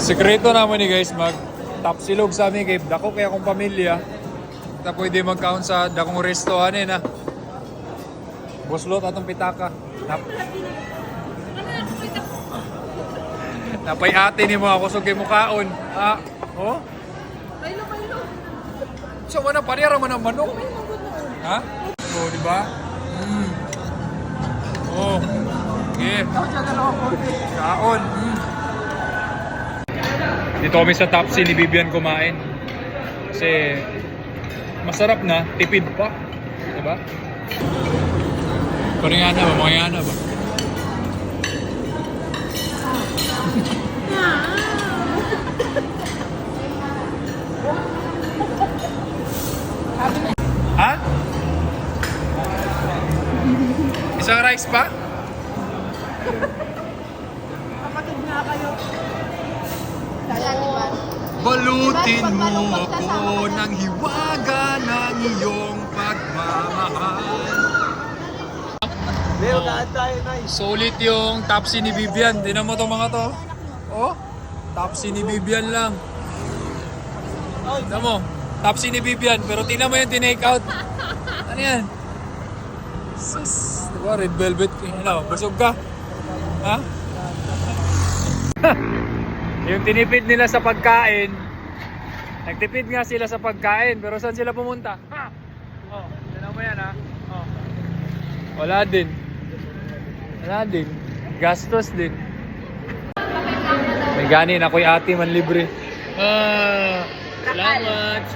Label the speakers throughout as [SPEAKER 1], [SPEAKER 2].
[SPEAKER 1] Sekreto naman ni guys, mag top silog sa amin kay dako kaya akong pamilya. Na pwede mag-count sa dakong resto anin ha. Buslot atong pitaka. Napay ate ni mo ako sugay mo kaon. Ah, oh?
[SPEAKER 2] Kailo.
[SPEAKER 1] So mana parira man ang manok. Ha? Oh, di ba? Oh. Okay. Kaon. Dito kami sa Tapsi ni Vivian kumain. Kasi masarap na, tipid pa. Diba? Koreana ba? Koreana ba? Ha? Isang rice pa?
[SPEAKER 2] Kapatid nga kayo.
[SPEAKER 1] Balutin mo ako ng hiwaga ng iyong pagmamahal.
[SPEAKER 3] Leo, daan tayo na.
[SPEAKER 1] Solid yung Tapsi ni Vivian. Tingnan mo itong mga to. Oh, Tapsi ni Vivian lang. Tingnan mo, Tapsi ni Vivian. Pero tingnan mo yung tinake out. Ano yan? Sus, diba? Red velvet. Ano, busog ka? Ha? Yung tinipid nila sa pagkain, nagtipid nga sila sa pagkain, pero saan sila pumunta? Ha? Oh, tignan mo yan ha. Oh. Wala din. Gastos din. May ganin, ako'y ate man libre.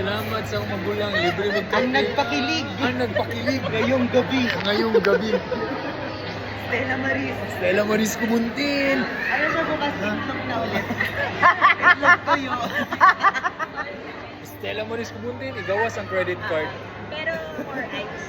[SPEAKER 1] Salamat sa magulang. Libre magkape.
[SPEAKER 3] Ang nagpakilig. Ngayong gabi. Stella Maris Kumuntin. Ano siya bukas TikTok na ulit? Itlog kayo.
[SPEAKER 1] Stella Maris Kumuntin, igawas ang credit card.
[SPEAKER 2] Pero for ice.